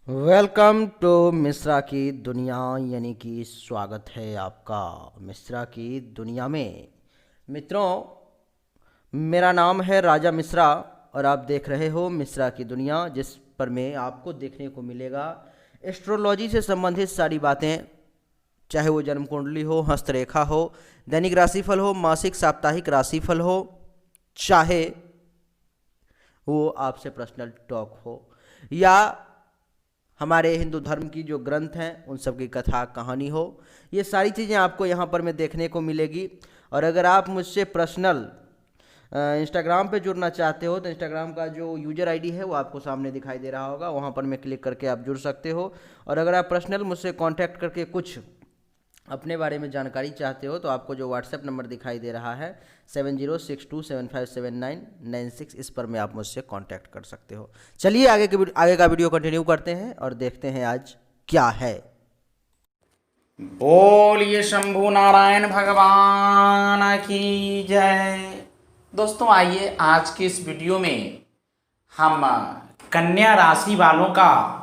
Welcome to Mishra की दुनिया, यानी कि स्वागत है आपका मिश्रा की दुनिया में। मित्रों, मेरा नाम है राजा मिश्रा और आप देख रहे हो मिश्रा की दुनिया, जिस पर में आपको देखने को मिलेगा एस्ट्रोलॉजी से संबंधित सारी बातें, चाहे वो जन्म कुंडली हो, हस्तरेखा हो, दैनिक राशिफल हो, मासिक साप्ताहिक राशिफल हो, चाहे वो आपसे पर्सनल टॉक हो या हमारे हिंदू धर्म की जो ग्रंथ हैं उन सब की कथा कहानी हो। ये सारी चीज़ें आपको यहाँ पर में देखने को मिलेगी। और अगर आप मुझसे पर्सनल इंस्टाग्राम पे जुड़ना चाहते हो तो इंस्टाग्राम का जो यूज़र आईडी है वो आपको सामने दिखाई दे रहा होगा, वहाँ पर में क्लिक करके आप जुड़ सकते हो। और अगर आप पर्सनल मुझसे कांटेक्ट करके कुछ अपने बारे में जानकारी चाहते हो तो आपको जो व्हाट्सएप नंबर दिखाई दे रहा है 7062757996, इस पर में आप मुझसे कांटेक्ट कर सकते हो। चलिए आगे का वीडियो कंटिन्यू करते हैं और देखते हैं आज क्या है। बोलिए शंभु नारायण भगवान की जय। दोस्तों, आइए आज के इस वीडियो में हम कन्या राशि वालों का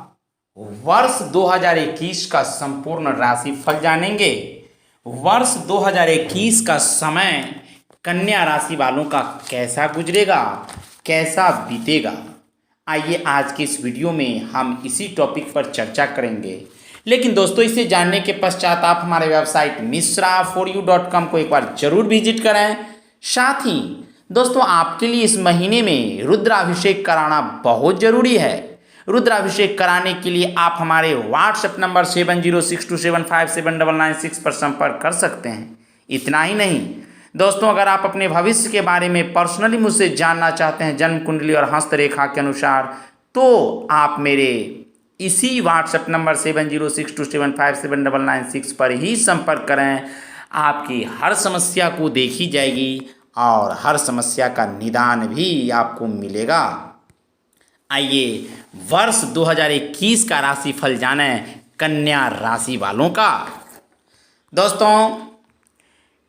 वर्ष 2021 का संपूर्ण राशिफल जानेंगे। वर्ष 2021 का समय कन्या राशि वालों का कैसा गुजरेगा, कैसा बीतेगा, आइए आज के इस वीडियो में हम इसी टॉपिक पर चर्चा करेंगे। लेकिन दोस्तों, इसे जानने के पश्चात आप हमारे वेबसाइट misra4u.com को एक बार जरूर विजिट करें। साथ ही दोस्तों, आपके लिए इस महीने में रुद्राभिषेक कराना बहुत जरूरी है। रुद्राभिषेक कराने के लिए आप हमारे व्हाट्सएप नंबर 7062757996 पर संपर्क कर सकते हैं। इतना ही नहीं दोस्तों, अगर आप अपने भविष्य के बारे में पर्सनली मुझसे जानना चाहते हैं जन्म कुंडली और हस्तरेखा के अनुसार, तो आप मेरे इसी व्हाट्सएप नंबर 7062757996 पर ही संपर्क करें। आपकी हर समस्या को देखी जाएगी और हर समस्या का निदान भी आपको मिलेगा। आइए वर्ष 2021 का राशिफल जानें कन्या राशि वालों का। दोस्तों,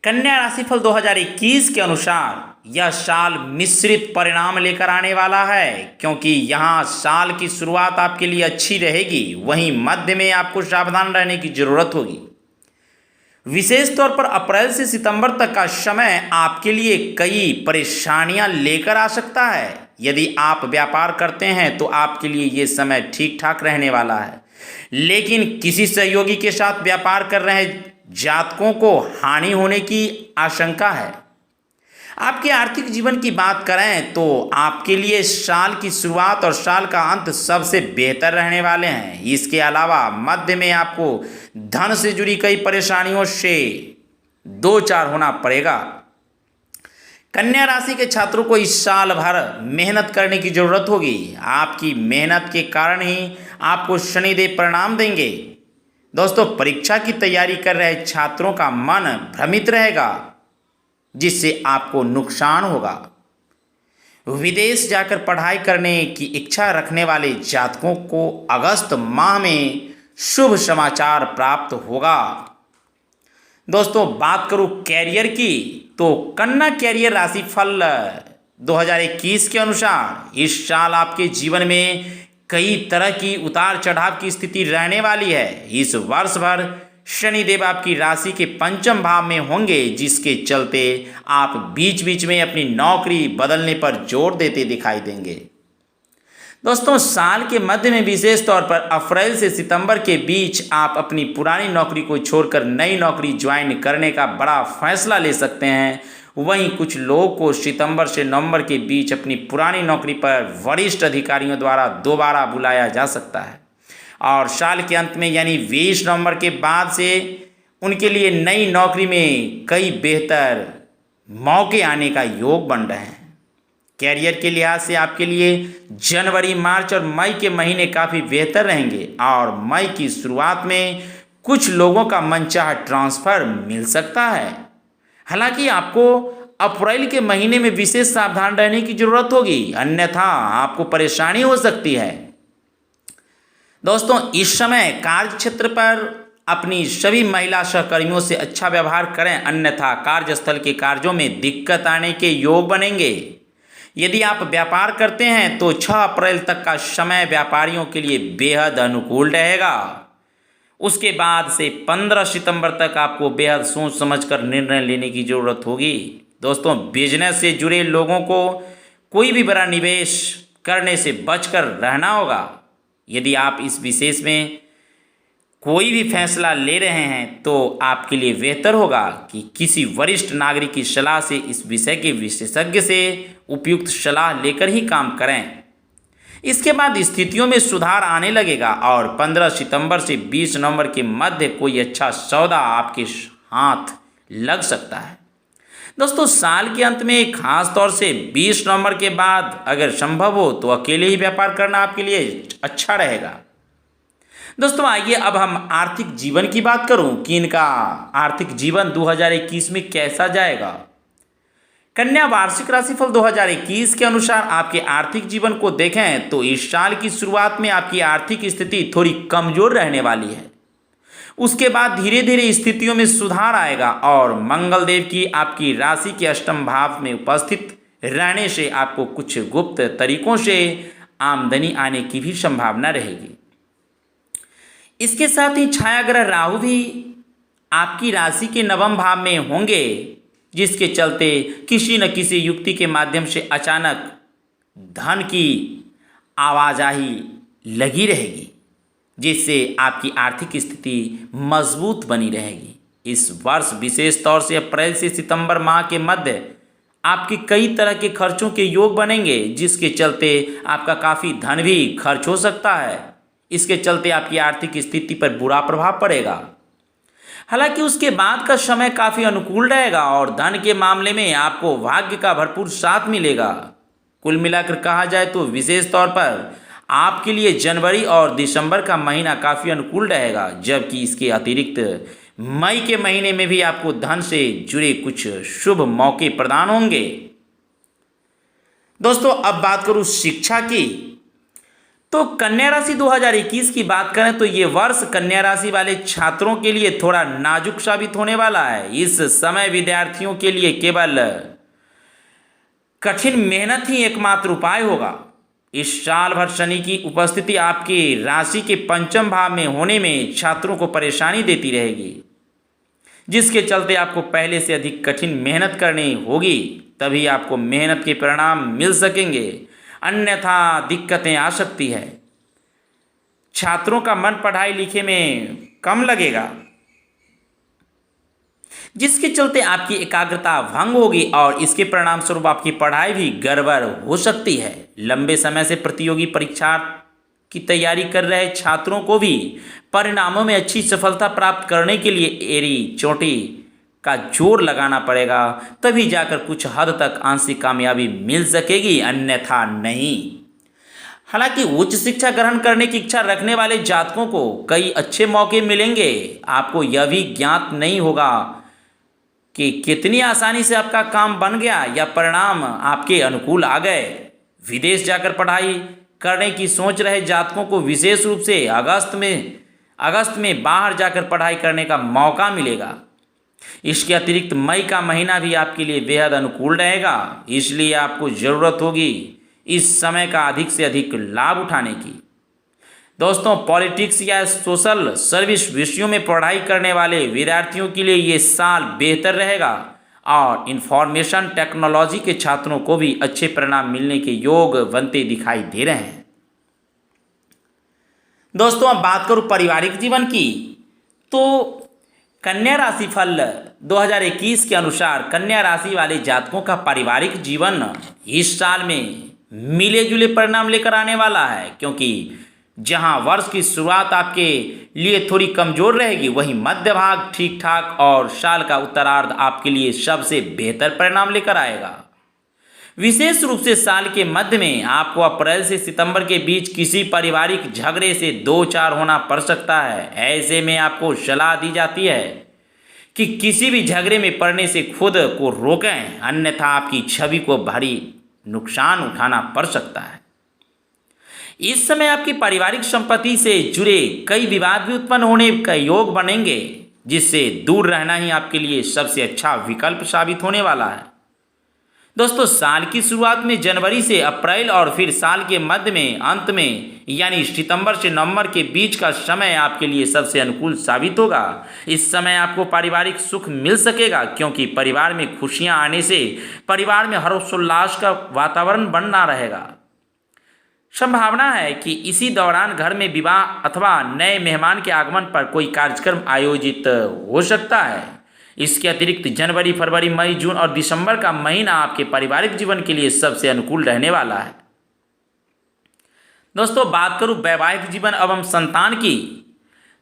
कन्या राशिफल 2021 के अनुसार यह साल मिश्रित परिणाम लेकर आने वाला है, क्योंकि यहाँ साल की शुरुआत आपके लिए अच्छी रहेगी, वहीं मध्य में आपको सावधान रहने की जरूरत होगी। विशेष तौर पर अप्रैल से सितंबर तक का समय आपके लिए कई परेशानियां लेकर आ सकता है। यदि आप व्यापार करते हैं तो आपके लिए ये समय ठीक ठाक रहने वाला है, लेकिन किसी सहयोगी के साथ व्यापार कर रहे जातकों को हानि होने की आशंका है। आपके आर्थिक जीवन की बात करें तो आपके लिए साल की शुरुआत और साल का अंत सबसे बेहतर रहने वाले हैं। इसके अलावा मध्य में आपको धन से जुड़ी कई परेशानियों से दो चार होना पड़ेगा। कन्या राशि के छात्रों को इस साल भर मेहनत करने की जरूरत होगी। आपकी मेहनत के कारण ही आपको शनिदेव परिणाम देंगे। दोस्तों, परीक्षा की तैयारी कर रहे छात्रों का मन भ्रमित रहेगा, जिससे आपको नुकसान होगा। विदेश जाकर पढ़ाई करने की इच्छा रखने वाले जातकों को अगस्त माह में शुभ समाचार प्राप्त होगा। दोस्तों, बात करूं कैरियर की, तो कन्या कैरियर राशिफल 2021 के अनुसार इस साल आपके जीवन में कई तरह की उतार चढ़ाव की स्थिति रहने वाली है। इस वर्ष भर शनिदेव आपकी राशि के पंचम भाव में होंगे, जिसके चलते आप बीच बीच में अपनी नौकरी बदलने पर जोर देते दिखाई देंगे। दोस्तों, साल के मध्य में विशेष तौर पर अप्रैल से सितंबर के बीच आप अपनी पुरानी नौकरी को छोड़कर नई नौकरी ज्वाइन करने का बड़ा फैसला ले सकते हैं। वहीं कुछ लोगों को सितंबर से नवंबर के बीच अपनी पुरानी नौकरी पर वरिष्ठ अधिकारियों द्वारा दोबारा बुलाया जा सकता है, और साल के अंत में यानी 20 नवंबर के बाद से उनके लिए नई नौकरी में कई बेहतर मौके आने का योग बन रहे हैं। कैरियर के लिहाज से आपके लिए जनवरी, मार्च और मई के महीने काफ़ी बेहतर रहेंगे, और मई की शुरुआत में कुछ लोगों का मनचाहा ट्रांसफ़र मिल सकता है। हालांकि आपको अप्रैल के महीने में विशेष सावधान रहने की जरूरत होगी, अन्यथा आपको परेशानी हो सकती है। दोस्तों, इस समय कार्य क्षेत्र पर अपनी सभी महिला सहकर्मियों से अच्छा व्यवहार करें, अन्यथा कार्यस्थल के कार्यों में दिक्कत आने के योग बनेंगे। यदि आप व्यापार करते हैं तो 6 अप्रैल तक का समय व्यापारियों के लिए बेहद अनुकूल रहेगा। उसके बाद से 15 सितंबर तक आपको बेहद सोच समझकर निर्णय लेने की ज़रूरत होगी। दोस्तों, बिजनेस से जुड़े लोगों को कोई भी बड़ा निवेश करने से बचकर रहना होगा। यदि आप इस विशेष में कोई भी फैसला ले रहे हैं तो आपके लिए बेहतर होगा कि किसी वरिष्ठ नागरिक की सलाह से इस विषय के विशेषज्ञ से उपयुक्त सलाह लेकर ही काम करें। इसके बाद स्थितियों में सुधार आने लगेगा और 15 सितंबर से 20 नवंबर के मध्य कोई अच्छा सौदा आपके हाथ लग सकता है। दोस्तों, साल के अंत में खास तौर से 20 नवंबर के बाद अगर संभव हो तो अकेले ही व्यापार करना आपके लिए अच्छा रहेगा। दोस्तों, आइए अब हम आर्थिक जीवन की बात करूं कि इनका आर्थिक जीवन 2021 में कैसा जाएगा। कन्या वार्षिक राशिफल 2021 के अनुसार आपके आर्थिक जीवन को देखें तो इस साल की शुरुआत में आपकी आर्थिक स्थिति थोड़ी कमजोर रहने वाली है। उसके बाद धीरे धीरे स्थितियों में सुधार आएगा और मंगल देव की आपकी राशि के अष्टम भाव में उपस्थित रहने से आपको कुछ गुप्त तरीकों से आमदनी आने की भी संभावना रहेगी। इसके साथ ही छायाग्रह राहु भी आपकी राशि के नवम भाव में होंगे, जिसके चलते किसी न किसी युक्ति के माध्यम से अचानक धन की आवाजाही लगी रहेगी, जिससे आपकी आर्थिक स्थिति मजबूत बनी रहेगी। इस वर्ष विशेष तौर से अप्रैल से सितंबर माह के मध्य आपके कई तरह के खर्चों के योग बनेंगे, जिसके चलते आपका काफ़ी धन भी खर्च हो सकता है। इसके चलते आपकी आर्थिक स्थिति पर बुरा प्रभाव पड़ेगा। हालांकि उसके बाद का समय काफ़ी अनुकूल रहेगा और धन के मामले में आपको भाग्य का भरपूर साथ मिलेगा। कुल मिलाकर कहा जाए तो विशेष तौर पर आपके लिए जनवरी और दिसंबर का महीना काफ़ी अनुकूल रहेगा, जबकि इसके अतिरिक्त मई के महीने में भी आपको धन से जुड़े कुछ शुभ मौके प्रदान होंगे। दोस्तों, अब बात करूं शिक्षा की, तो कन्या राशि 2021 की बात करें तो ये वर्ष कन्या राशि वाले छात्रों के लिए थोड़ा नाजुक साबित होने वाला है। इस समय विद्यार्थियों के लिए केवल कठिन मेहनत ही एकमात्र उपाय होगा। इस साल भर शनि की उपस्थिति आपकी राशि के पंचम भाव में होने में छात्रों को परेशानी देती रहेगी, जिसके चलते आपको पहले से अधिक कठिन मेहनत करनी होगी, तभी आपको मेहनत के परिणाम मिल सकेंगे, अन्यथा दिक्कतें आ सकती है। छात्रों का मन पढ़ाई लिखे में कम लगेगा, जिसके चलते आपकी एकाग्रता भंग होगी और इसके परिणाम स्वरूप आपकी पढ़ाई भी गड़बड़ हो सकती है। लंबे समय से प्रतियोगी परीक्षा की तैयारी कर रहे छात्रों को भी परिणामों में अच्छी सफलता प्राप्त करने के लिए एड़ी चोटी का जोर लगाना पड़ेगा, तभी जाकर कुछ हद तक आंशिक कामयाबी मिल सकेगी, अन्यथा नहीं। हालांकि उच्च शिक्षा ग्रहण करने की इच्छा रखने वाले जातकों को कई अच्छे मौके मिलेंगे। आपको यह भी ज्ञात नहीं होगा कि कितनी आसानी से आपका काम बन गया या परिणाम आपके अनुकूल आ गए। विदेश जाकर पढ़ाई करने की सोच रहे जातकों को विशेष रूप से अगस्त में बाहर जाकर पढ़ाई करने का मौका मिलेगा। इसके अतिरिक्त मई का महीना भी आपके लिए बेहद अनुकूल रहेगा, इसलिए आपको ज़रूरत होगी इस समय का अधिक से अधिक लाभ उठाने की। दोस्तों, पॉलिटिक्स या सोशल सर्विस विषयों में पढ़ाई करने वाले विद्यार्थियों के लिए ये साल बेहतर रहेगा और इंफॉर्मेशन टेक्नोलॉजी के छात्रों को भी अच्छे परिणाम मिलने के योग बनते दिखाई दे रहे हैं। दोस्तों, अब बात करूं पारिवारिक जीवन की, तो कन्या राशि फल 2021 के अनुसार कन्या राशि वाले जातकों का पारिवारिक जीवन इस साल में मिले जुले परिणाम लेकर आने वाला है, क्योंकि जहां वर्ष की शुरुआत आपके लिए थोड़ी कमजोर रहेगी, वहीं मध्य भाग ठीक ठाक और साल का उत्तरार्ध आपके लिए सबसे बेहतर परिणाम लेकर आएगा। विशेष रूप से साल के मध्य में आपको अप्रैल से सितंबर के बीच किसी पारिवारिक झगड़े से दो चार होना पड़ सकता है। ऐसे में आपको सलाह दी जाती है कि किसी भी झगड़े में पड़ने से खुद को रोकें, अन्यथा आपकी छवि को भारी नुकसान उठाना पड़ सकता है। इस समय आपकी पारिवारिक संपत्ति से जुड़े कई विवाद भी उत्पन्न होने का योग बनेंगे, जिससे दूर रहना ही आपके लिए सबसे अच्छा विकल्प साबित होने वाला है। दोस्तों, साल की शुरुआत में जनवरी से अप्रैल और फिर साल के मध्य में अंत में यानी सितंबर से नवंबर के बीच का समय आपके लिए सबसे अनुकूल साबित होगा। इस समय आपको पारिवारिक सुख मिल सकेगा, क्योंकि परिवार में खुशियां आने से परिवार में हर्षोल्लास का वातावरण बना रहेगा। संभावना है कि इसी दौरान घर में विवाह अथवा नए मेहमान के आगमन पर कोई कार्यक्रम आयोजित हो सकता है। इसके अतिरिक्त जनवरी, फरवरी, मई, जून और दिसंबर का महीना आपके पारिवारिक जीवन के लिए सबसे अनुकूल रहने वाला है। दोस्तों, बात करूं वैवाहिक जीवन एवं संतान की,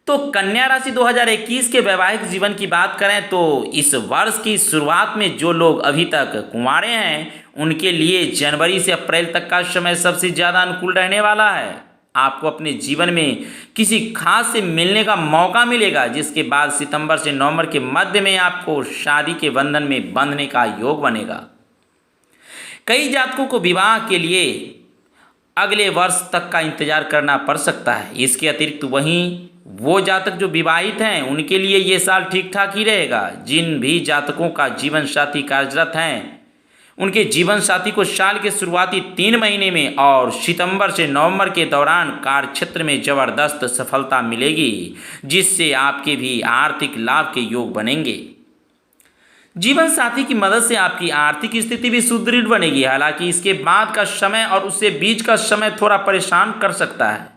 तो कन्या राशि 2021 के वैवाहिक जीवन की बात करें तो इस वर्ष की शुरुआत में जो लोग अभी तक कुंवारे हैं उनके लिए जनवरी से अप्रैल तक का समय सबसे ज़्यादा अनुकूल रहने वाला है। आपको अपने जीवन में किसी खास से मिलने का मौका मिलेगा, जिसके बाद सितंबर से नवंबर के मध्य में आपको शादी के बंधन में बंधने का योग बनेगा। कई जातकों को विवाह के लिए अगले वर्ष तक का इंतजार करना पड़ सकता है। इसके अतिरिक्त वहीं वो जातक जो विवाहित हैं उनके लिए ये साल ठीक ठाक ही रहेगा। जिन भी जातकों का जीवन साथी कार्यरत हैं उनके जीवन साथी को साल के शुरुआती 3 महीने में और सितंबर से नवंबर के दौरान कार्य क्षेत्र में जबरदस्त सफलता मिलेगी, जिससे आपके भी आर्थिक लाभ के योग बनेंगे। जीवन साथी की मदद से आपकी आर्थिक स्थिति भी सुदृढ़ बनेगी। हालांकि इसके बाद का समय और उससे बीच का समय थोड़ा परेशान कर सकता है।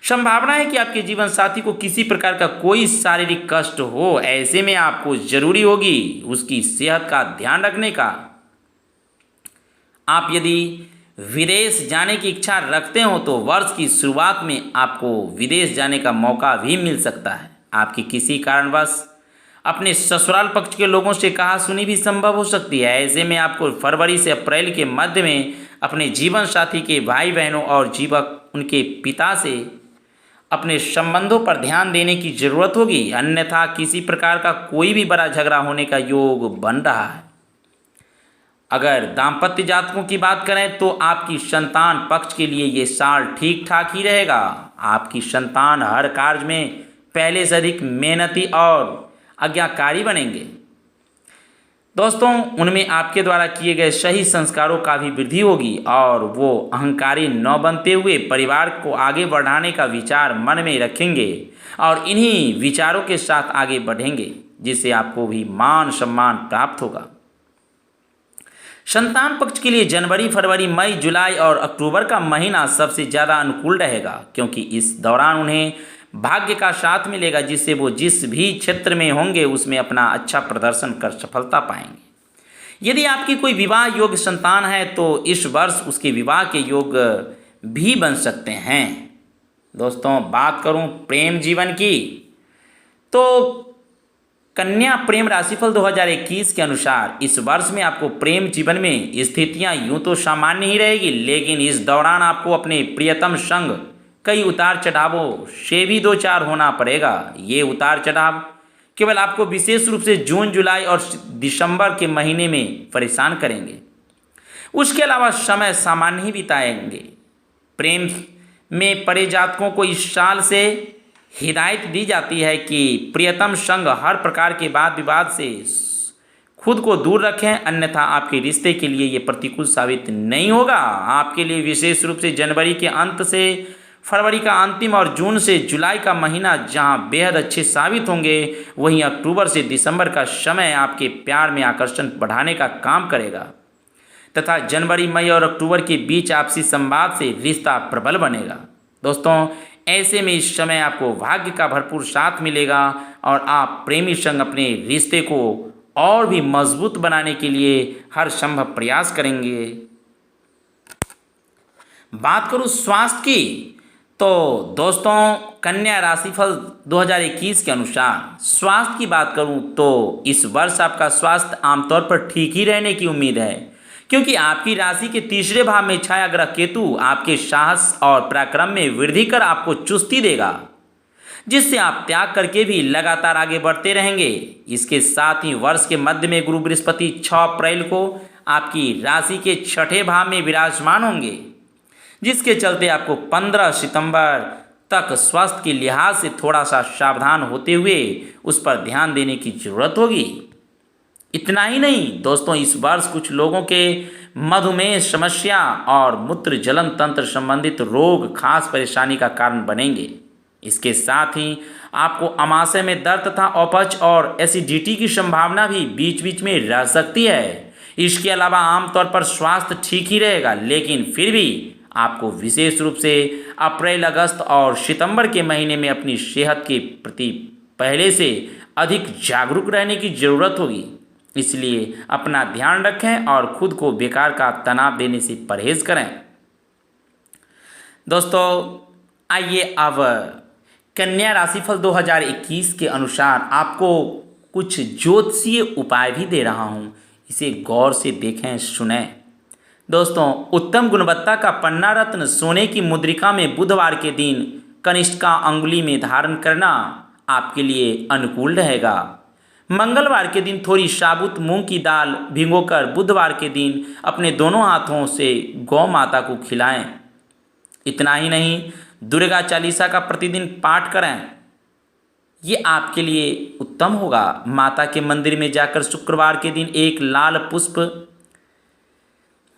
संभावना है कि आपके जीवन साथी को किसी प्रकार का कोई शारीरिक कष्ट हो। ऐसे में आपको जरूरी होगी उसकी सेहत का ध्यान रखने का। आप यदि विदेश जाने की इच्छा रखते हो तो वर्ष की शुरुआत में आपको विदेश जाने का मौका भी मिल सकता है। आपकी किसी कारणवश अपने ससुराल पक्ष के लोगों से कहासुनी भी संभव हो सकती है। ऐसे में आपको फरवरी से अप्रैल के मध्य में अपने जीवन साथी के भाई बहनों और जीवक उनके पिता से अपने संबंधों पर ध्यान देने की जरूरत होगी, अन्यथा किसी प्रकार का कोई भी बड़ा झगड़ा होने का योग बन रहा है। अगर दाम्पत्य जातकों की बात करें तो आपकी संतान पक्ष के लिए ये साल ठीक ठाक ही रहेगा। आपकी संतान हर कार्य में पहले से अधिक मेहनती और आज्ञाकारी बनेंगे। दोस्तों, उनमें आपके द्वारा किए गए सही संस्कारों का भी वृद्धि होगी और वो अहंकारी न बनते हुए परिवार को आगे बढ़ाने का विचार मन में रखेंगे और इन्हीं विचारों के साथ आगे बढ़ेंगे, जिससे आपको भी मान सम्मान प्राप्त होगा। संतान पक्ष के लिए जनवरी, फरवरी, मई, जुलाई और अक्टूबर का महीना सबसे ज़्यादा अनुकूल रहेगा, क्योंकि इस दौरान उन्हें भाग्य का साथ मिलेगा, जिससे वो जिस भी क्षेत्र में होंगे उसमें अपना अच्छा प्रदर्शन कर सफलता पाएंगे। यदि आपकी कोई विवाह योग्य संतान है तो इस वर्ष उसके विवाह के योग भी बन सकते हैं। दोस्तों, बात करूं प्रेम जीवन की, तो कन्या प्रेम राशिफल 2021 के अनुसार इस वर्ष में आपको प्रेम जीवन में स्थितियां यूं तो सामान्य ही रहेगी, लेकिन इस दौरान आपको अपने प्रियतम संग कई उतार चढ़ावों से भी दो चार होना पड़ेगा। ये उतार चढ़ाव केवल आपको विशेष रूप से जून, जुलाई और दिसंबर के महीने में परेशान करेंगे। उसके अलावा समय सामान्य ही बिताएंगे। प्रेम में पड़े जातकों को इस साल से हिदायत दी जाती है कि प्रियतम संग हर प्रकार के वाद विवाद से खुद को दूर रखें, अन्यथा आपके रिश्ते के लिए ये प्रतिकूल साबित नहीं होगा। आपके लिए विशेष रूप से जनवरी के अंत से फरवरी का अंतिम और जून से जुलाई का महीना जहां बेहद अच्छे साबित होंगे, वहीं अक्टूबर से दिसंबर का समय आपके प्यार में आकर्षण बढ़ाने का काम करेगा तथा जनवरी, मई और अक्टूबर के बीच आपसी संवाद से रिश्ता प्रबल बनेगा। दोस्तों, ऐसे में इस समय आपको भाग्य का भरपूर साथ मिलेगा और आप प्रेमी संग अपने रिश्ते को और भी मजबूत बनाने के लिए हर संभव प्रयास करेंगे। बात करूं स्वास्थ्य की, तो दोस्तों कन्या राशिफल 2021 के अनुसार स्वास्थ्य की बात करूं तो इस वर्ष आपका स्वास्थ्य आमतौर पर ठीक ही रहने की उम्मीद है, क्योंकि आपकी राशि के तीसरे भाव में छाया ग्रह केतु आपके साहस और पराक्रम में वृद्धि कर आपको चुस्ती देगा, जिससे आप त्याग करके भी लगातार आगे बढ़ते रहेंगे। इसके साथ ही वर्ष के मध्य में गुरु बृहस्पति 6 अप्रैल को आपकी राशि के छठे भाव में विराजमान होंगे, जिसके चलते आपको 15 सितंबर तक स्वास्थ्य के लिहाज से थोड़ा सा सावधान होते हुए उस पर ध्यान देने की जरूरत होगी। इतना ही नहीं दोस्तों, इस वर्ष कुछ लोगों के मधुमेह समस्या और मूत्र जलन तंत्र संबंधित रोग खास परेशानी का कारण बनेंगे। इसके साथ ही आपको अमाशय में दर्द तथा अपच और एसिडिटी की संभावना भी बीच बीच में रह सकती है। इसके अलावा आमतौर पर स्वास्थ्य ठीक ही रहेगा, लेकिन फिर भी आपको विशेष रूप से अप्रैल, अगस्त और सितंबर के महीने में अपनी सेहत के प्रति पहले से अधिक जागरूक रहने की ज़रूरत होगी। इसलिए अपना ध्यान रखें और खुद को बेकार का तनाव देने से परहेज करें। दोस्तों आइए अब कन्या राशिफल 2021 के अनुसार आपको कुछ ज्योतिषीय उपाय भी दे रहा हूँ, इसे गौर से देखें, सुनें। दोस्तों उत्तम गुणवत्ता का पन्ना रत्न सोने की मुद्रिका में बुधवार के दिन कनिष्ठा अंगुली में धारण करना आपके लिए अनुकूल रहेगा। मंगलवार के दिन थोड़ी साबुत मूंग की दाल भिगोकर बुधवार के दिन अपने दोनों हाथों से गौ माता को खिलाएं। इतना ही नहीं, दुर्गा चालीसा का प्रतिदिन पाठ करें, ये आपके लिए उत्तम होगा। माता के मंदिर में जाकर शुक्रवार के दिन एक लाल पुष्प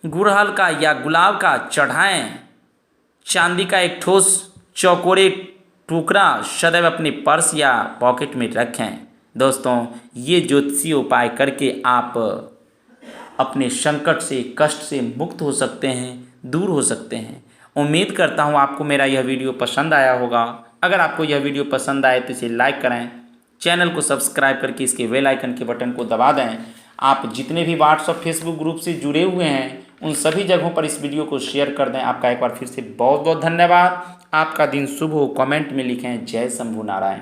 गुड़हल का या गुलाब का चढ़ाएं। चांदी का एक ठोस चौकोरे टुकड़ा सदैव अपने पर्स या पॉकेट में रखें। दोस्तों ये ज्योतिषीय उपाय करके आप अपने संकट से, कष्ट से मुक्त हो सकते हैं, दूर हो सकते हैं। उम्मीद करता हूँ आपको मेरा यह वीडियो पसंद आया होगा। अगर आपको यह वीडियो पसंद आए तो इसे लाइक करें, चैनल को सब्सक्राइब करके इसके बेल आइकन के बटन को दबा दें। आप जितने भी व्हाट्सएप फेसबुक ग्रुप से जुड़े हुए हैं उन सभी जगहों पर इस वीडियो को शेयर कर दें। आपका एक बार फिर से बहुत बहुत धन्यवाद। आपका दिन शुभ हो। कमेंट में लिखें जय शंभू नारायण।